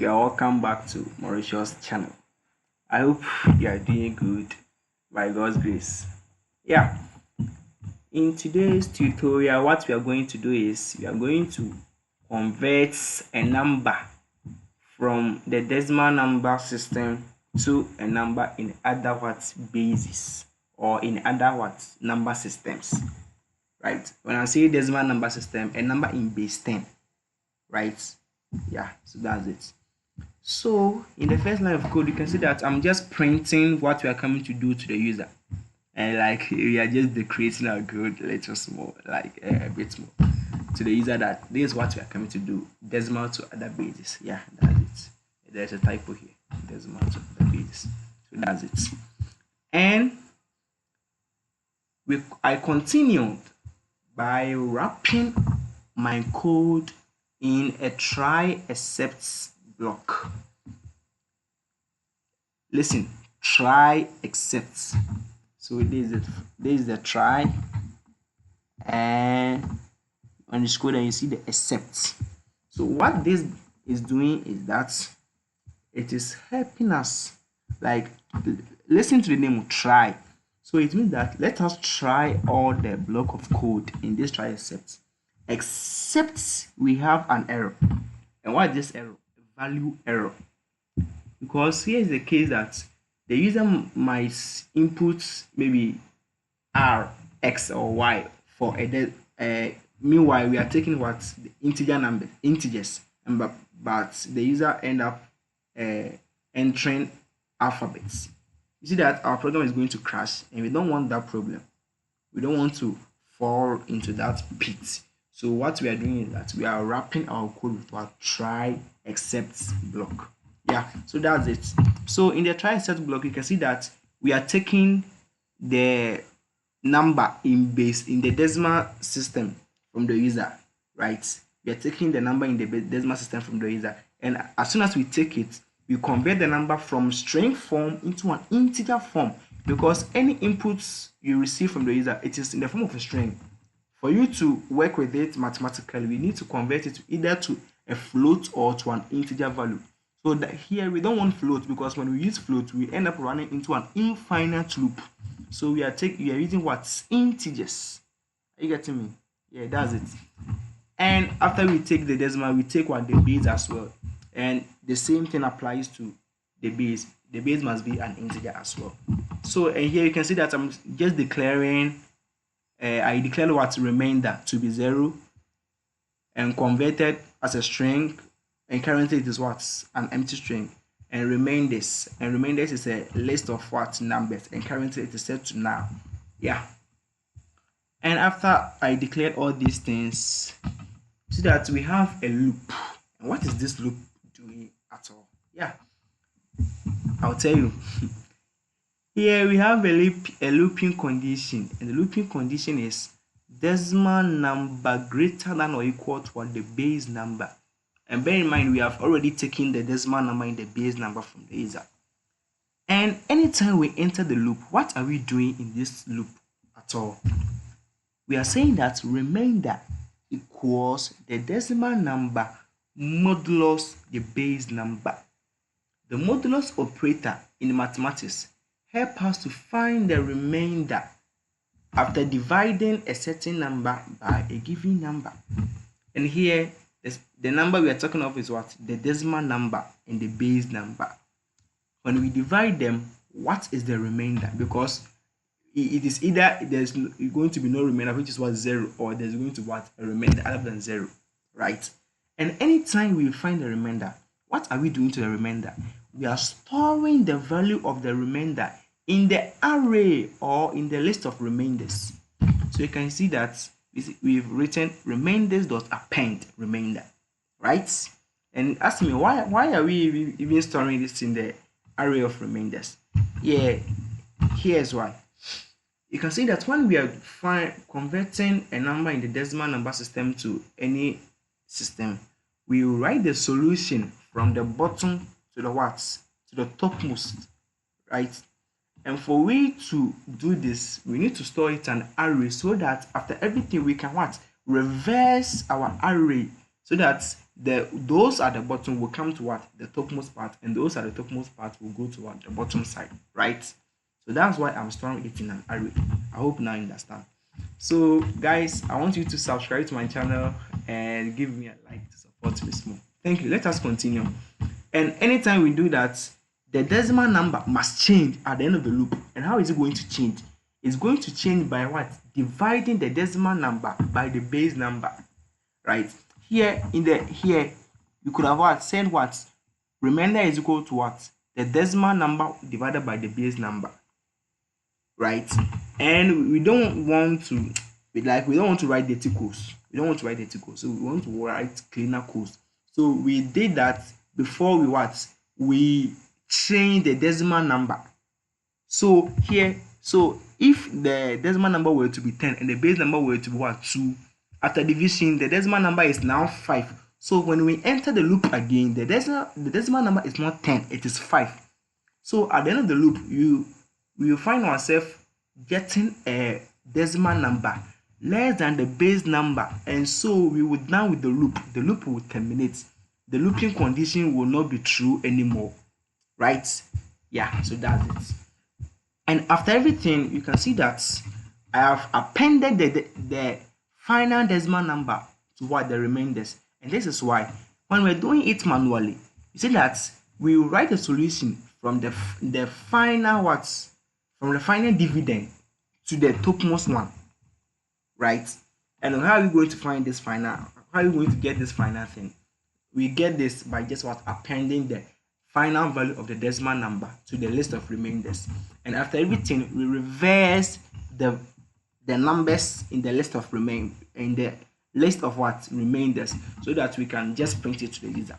You are welcome back to Mauritius channel. I hope you are doing good by God's grace. Yeah, in today's tutorial, what we are going to do is we are going to convert a number from the decimal number system to a number in other bases or in other number systems. Right? When I say decimal number system, a number in base 10. Right? Yeah, so that's it. So in the first line of code, you can see that I'm just printing what we are coming to do to the user, and like we are just decreasing our code a little small, like a bit small, to the user that this is what we are coming to do, decimal to other bases. Yeah, that's it. There's a typo here, decimal to other bases. So that's it. And I continued by wrapping my code in a try except block. Listen, try except. So this is the try, and on the screen then you see the except. So what this is doing is that it is helping us, like, listen to the name try. So it means that let us try all the block of code in this try except we have an error. And what is this error? Value error. Because here is the case that the user might input maybe R, X, or Y for meanwhile we are taking what the integers, and but the user end up entering alphabets. You see that our program is going to crash, and we don't want that problem. We don't want to fall into that pit. So what we are doing is that we are wrapping our code with our try except block. Yeah, so that's it. So in the try except block, you can see that we are taking the number in the decimal system from the user, right? We are taking the number in the decimal system from the user, and as soon as we take it, we convert the number from string form into an integer form, because any inputs you receive from the user, it is in the form of a string. For you to work with it mathematically, we need to convert it either to a float or to an integer value. So that here we don't want float, because when we use float, we end up running into an infinite loop. So we are using what? Integers. Are you getting me? Yeah, that's it. And after we take the decimal, we take what? The base as well. And the same thing applies to the base. The base must be an integer as well. So and here you can see that I'm just declaring, I declared what? Remainder to be 0 and converted as a string, and currently it is what? An empty string. And remainders is a list of what? Numbers, and currently it is set to now. Yeah. And after I declared all these things, see that we have a loop. And what is this loop doing at all? Yeah, I'll tell you. Here we have a looping condition, and the looping condition is decimal number greater than or equal to what? The base number. And bear in mind, we have already taken the decimal number in the base number from the user. And anytime we enter the loop, what are we doing in this loop at all? We are saying that remainder equals the decimal number modulus the base number. The modulus operator in mathematics helps us to find the remainder after dividing a certain number by a given number. And here, the number we are talking of is what? The decimal number and the base number. When we divide them, what is the remainder? Because it is either there's going to be no remainder, which is what? 0, or there's going to what? A remainder other than 0, right? And anytime we find the remainder, what are we doing to the remainder? We are storing the value of the remainder in the array or in the list of remainders. So you can see that we've written remainders.append remainder, right? And ask me why are we even storing this in the array of remainders? Yeah, here's why. You can see that when we are converting a number in the decimal number system to any system, we will write the solution from the bottom to the what? To the topmost, right? And for we to do this, we need to store it in an array, so that after everything we can what? Reverse our array, so so that those at the bottom will come to what, the topmost part, and those at the topmost part will go to what, the bottom side, right? So that's why I'm storing it in an array. I hope now you understand. So guys, I want you to subscribe to my channel and give me a like to support me small. Thank you. Let us continue. And anytime we do that, the decimal number must change at the end of the loop. And how is it going to change? It's going to change by what? Dividing the decimal number by the base number, right? Here you could have what, said what, remainder is equal to what, the decimal number divided by the base number, right? And we don't want to write dirty codes. We don't want to write dirty codes, so we want to write cleaner codes. So we did that before we change the decimal number. So here, so if the decimal number were to be 10 and the base number were to be what, 2, after division the decimal number is now 5. So when we enter the loop again, the decimal number is not 10, it is 5. So at the end of the loop, we will find ourselves getting a decimal number less than the base number, and so we would now with the loop will terminate. The looping condition will not be true anymore, right? Yeah, so that's it. And after everything, you can see that I have appended the final decimal number to what, the remainders. And this is why when we're doing it manually, you see that we will write a solution from the final from the final dividend to the topmost one, right? And how are we going to find this final? How are we going to get this final thing? We get this by just what, appending the final value of the decimal number to the list of remainders. And after everything, we reverse the numbers in the list of what, remainders, so that we can just print it to the user.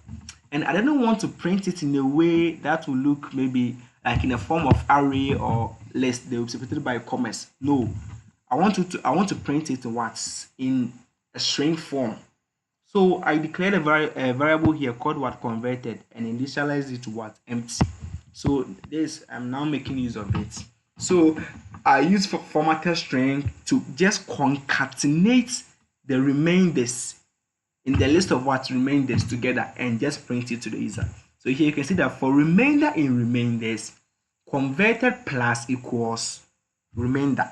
And I don't want to print it in a way that will look maybe like in a form of array or list. They will be separated by commas. No, I want to print it in a string form. So I declared a variable here called what, converted, and initialize it to what, empty. So this, I'm now making use of it. So I use formatted string to just concatenate the remainders in the list of what, remainders together, and just print it to the user. So here you can see that for remainder in remainders, converted plus equals remainder.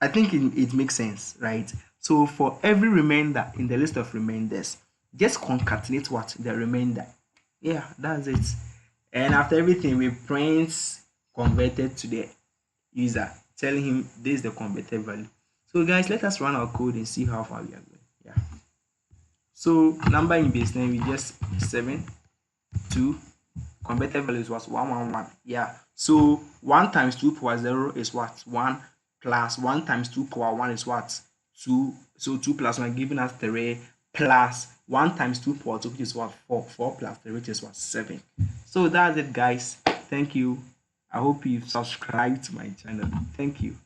I think it makes sense, right? So for every remainder in the list of remainders, just concatenate what, the remainder. Yeah, that's it. And after everything, we print converted to the user, telling him this is the converted value. So guys, let us run our code and see how far we are going. Yeah. So number in base name, we just 7, 2. Converted value is what, 111. Yeah. So 1 times 2 power 0 is what, 1, plus 1 times 2 power 1 is what, 2. So 2 plus 1 giving us 3, plus 1 times 2 power 2, which is what, 4. 4 plus 3, which is what, 7. So that's it, guys. Thank you. I hope you've subscribed to my channel. Thank you.